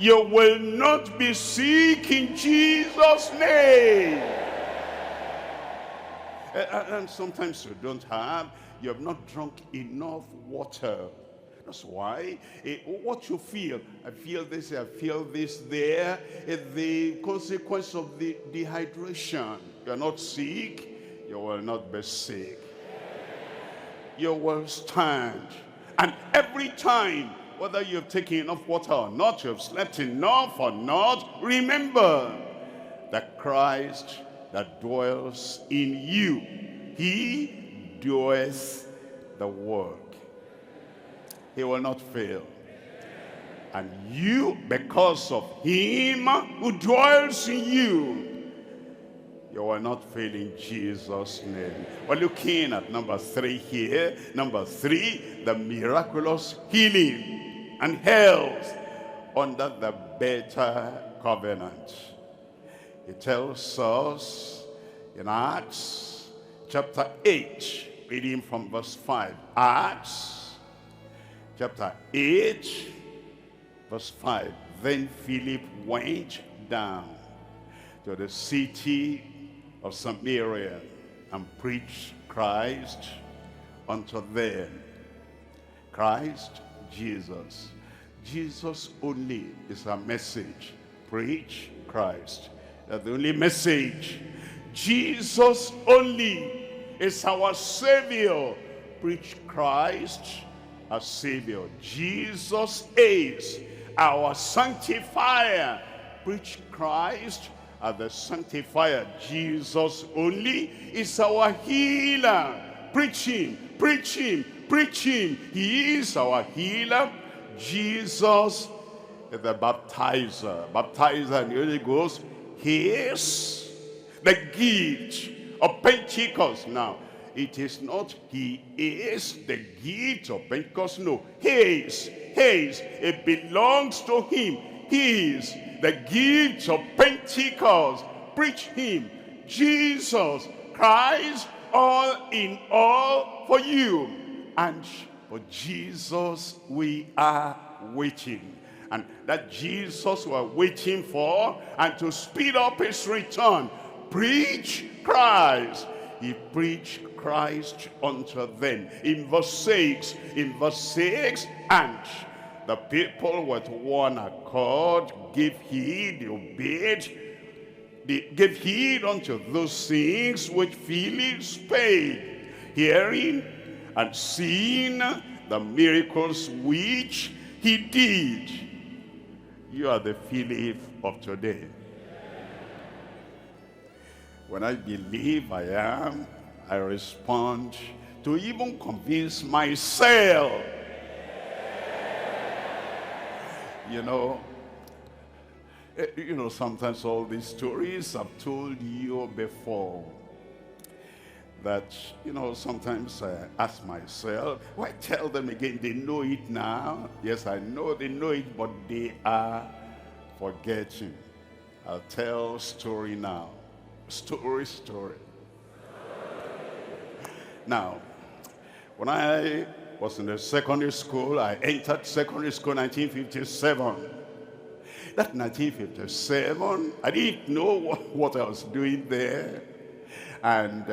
You will not be sick in Jesus' name. And sometimes you have not drunk enough water. That's why what you feel, I feel this, I feel this there, is the consequence of the dehydration. You're not sick, you will not be sick. You will stand. And every time, whether you've taken enough water or not, you've slept enough or not, remember that Christ that dwells in you, he doeth the work. He will not fail. And you, because of him who dwells in you, you will not fail in Jesus' name. We're looking at number 3 here. Number 3, the miraculous healing and health under the better covenant. It tells us in Acts chapter 8, reading from verse 5. Acts chapter 8, verse 5. Then Philip went down to the city of Samaria and preached Christ unto them. Christ, Jesus. Jesus only is our message. Preach Christ. That's the only message. Jesus only is our Savior. Preach Christ, our Savior. Jesus is our sanctifier. Preach Christ as the sanctifier. Jesus only is our healer. Preach him, preach him, preach him. He is our healer. Jesus is the baptizer. Baptizer in the Holy Ghost. He is the gift of Pentecost. Now, it is not he is the gift of Pentecost. No, he is. It belongs to him. He is the gift of Pentecost. Preach him. Jesus Christ, all in all for you. And for Jesus we are waiting. And that Jesus we are waiting for, and to speed up his return. Preach Christ. He preached Christ unto them. In verse 6, and the people with one accord gave heed, obeyed, they gave heed unto those things which Philip spake, hearing and seeing the miracles which he did. You are the Philip of today. When I believe I am, I respond to even convince myself. You know, sometimes all these stories I've told you before. That, sometimes I ask myself, why tell them again? They know it now. Yes, I know they know it, but they are forgetting. I'll tell story now. Story. Now, when I was in the secondary school, I entered secondary school in 1957. That 1957, I didn't know what I was doing there. And,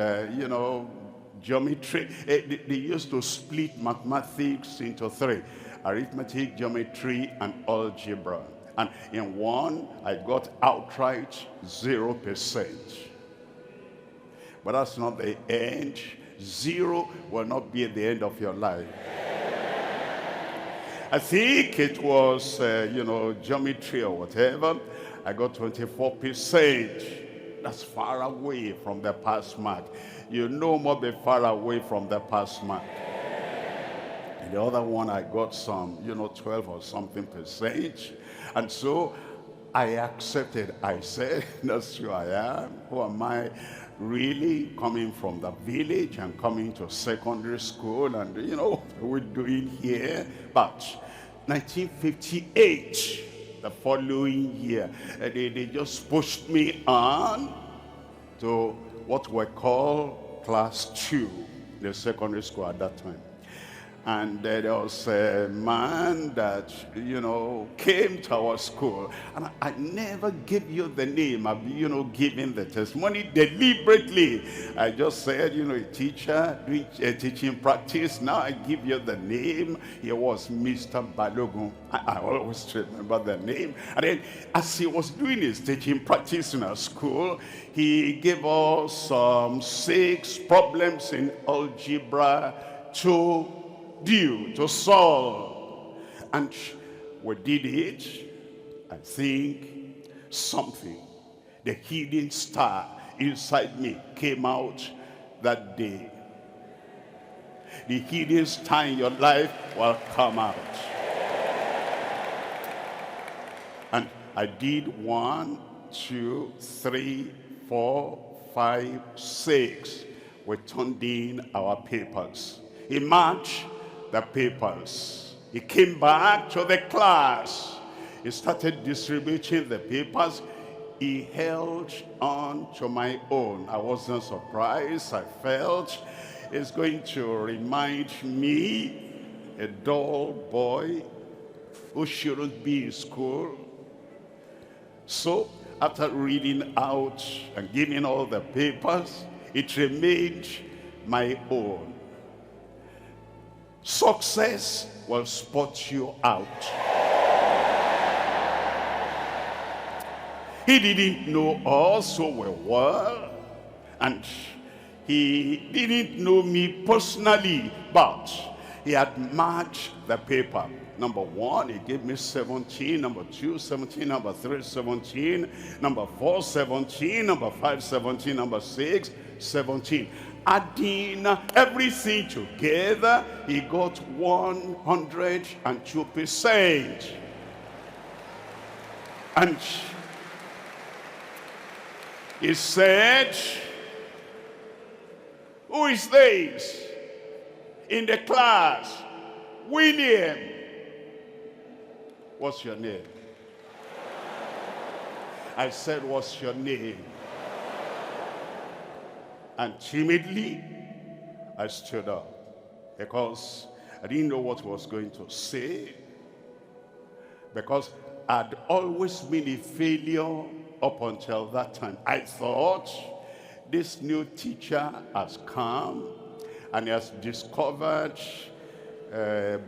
geometry, they used to split mathematics into 3. Arithmetic, geometry, and algebra. And in one, I got outright 0%. But that's not the end. 0 will not be at the end of your life. I think it was, geometry or whatever. I got 24%. That's far away from the pass mark. You no more be far away from the pass mark. And the other one, I got some, 12 or something percent. And so I accepted. I said, that's who I am. Who am I really, coming from the village and coming to secondary school? And, what we're doing here. But 1958, the following year, they just pushed me on to what we call class 2, the secondary school at that time. And there was a man that, you know, came to our school. And I never gave you the name. I've, you know, given the testimony deliberately. I just said, you know, a teacher doing a teaching practice. Now I give you the name. He was Mr. Balogun. I always remember the name. And then as he was doing his teaching practice in our school, he gave us 6 problems in algebra to solve, and we did it. I think something, the hidden star inside me came out that day. The hidden star in your life will come out. And I did 1, 2, 3, 4, 5, 6. We turned in our papers. He marked the papers. He came back to the class. He started distributing the papers. He held on to my own. I wasn't surprised. I felt it's going to remind me, a dull boy who shouldn't be in school. So after reading out and giving all the papers, it remained my own. Success will spot you out. He didn't know us so well, and he didn't know me personally, but he had marked the paper. Number 1, he gave me 17. Number 2, 17. Number 3, 17. Number 4, 17. Number 5, 17. Number 6, 17. Adding everything together, he got 102%. And he said, "Who is this in the class?" "William." "What's your name?" I said, "What's your name?" And timidly, I stood up because I didn't know what I was going to say, because I'd always been a failure up until that time. I thought this new teacher has come and he has discovered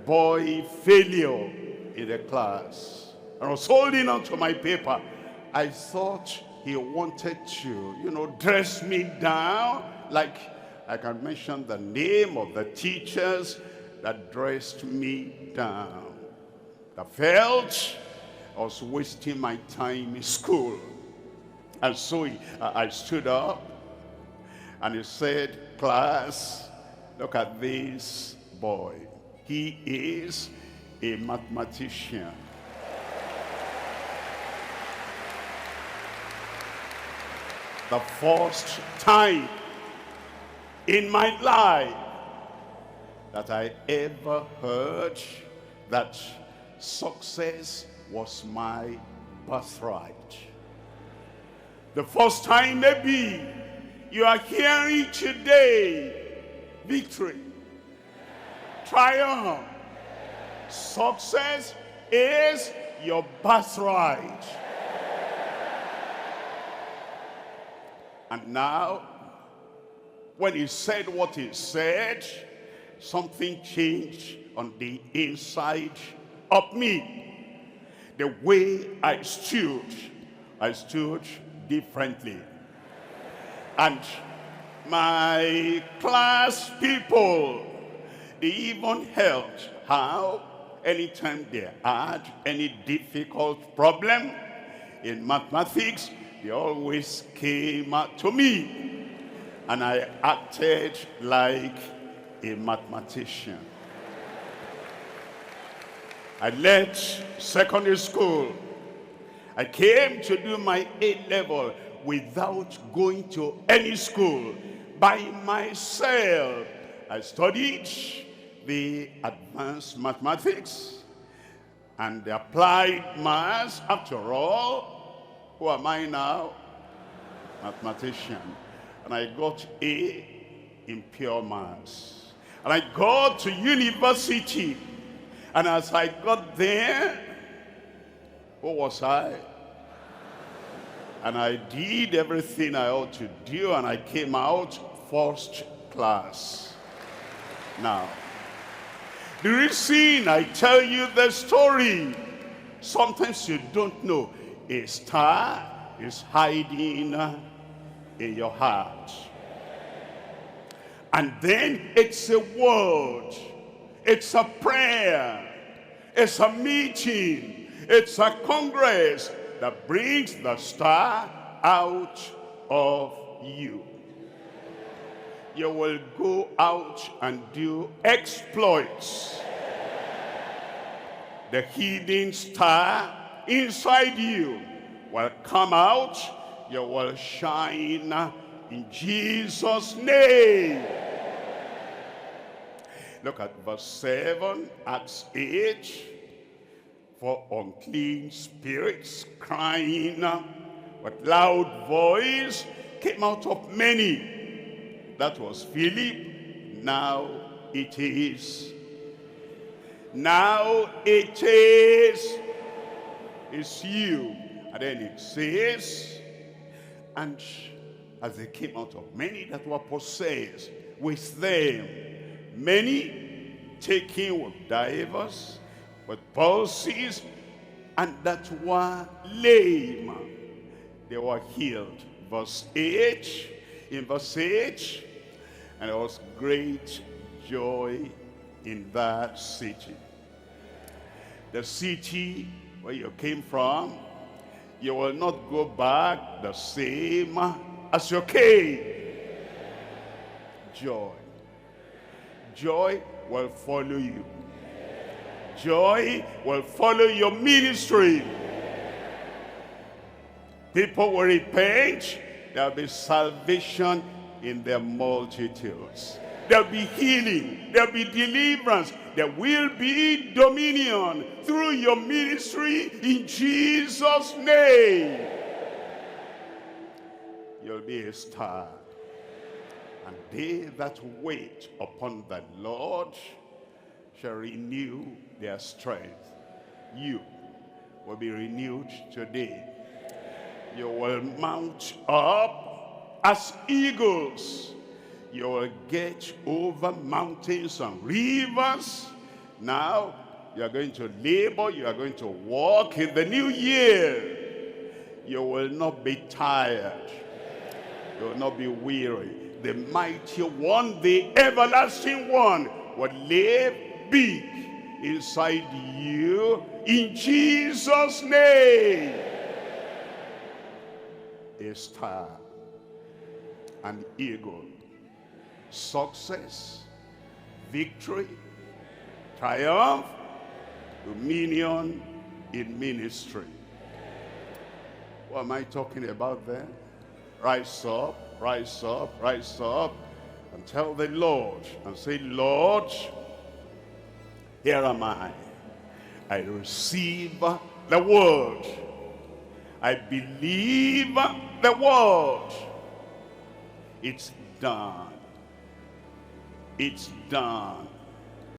boy failure in the class. I was holding on to my paper. I thought he wanted to, you know, dress me down. Like I can mention the name of the teachers that dressed me down. I felt I was wasting my time in school. And so I stood up and he said, "Class, look at this boy. He is a mathematician." The first time in my life that I ever heard that success was my birthright. The first time maybe you are hearing today, victory, triumph, success is your birthright. And now, when he said what he said, something changed on the inside of me. The way I stood differently. And my class people, they even helped. How? Anytime they had any difficult problem in mathematics, they always came to me, and I acted like a mathematician. I left secondary school. I came to do my A-level without going to any school. By myself, I studied the advanced mathematics and the applied maths. After all, who am I now? Mathematician. And I got A in pure maths. And I got to university. And as I got there, who was I? And I did everything I ought to do, and I came out first class. Now, the reason I tell you the story, sometimes you don't know. A star is hiding in your heart. And then it's a word, it's a prayer, it's a meeting, it's a congress that brings the star out of you. You will go out and do exploits. The hidden star inside you will come out. You will shine in Jesus' name. Look at verse 7, Acts 8. For unclean spirits crying with loud voice came out of many. That was Philip. Now it is. Now it is. It's you. And then it says, and as they came out of many that were possessed, with them many taken with divers, with palsies, and that were lame, they were healed. Verse 8, in verse 8, and there was great joy in that city. The city where you came from, you will not go back the same as you came. Joy. Joy will follow you. Joy will follow your ministry. People will repent. There will be salvation in their multitudes. There will be healing. There will be deliverance. There will be dominion through your ministry in Jesus' name. You'll be a star. And they that wait upon the Lord shall renew their strength. You will be renewed today. You will mount up as eagles. You will get over mountains and rivers. Now you are going to labor. You are going to walk in the new year. You will not be tired. You will not be weary. The mighty one, the everlasting one, will live big inside you in Jesus' name. A star, an eagle, success, victory, triumph, dominion in ministry. What am I talking about there? Rise up, rise up, rise up, and tell the Lord, and say, Lord, here am I. I receive the word. I believe the word. It's done. It's done.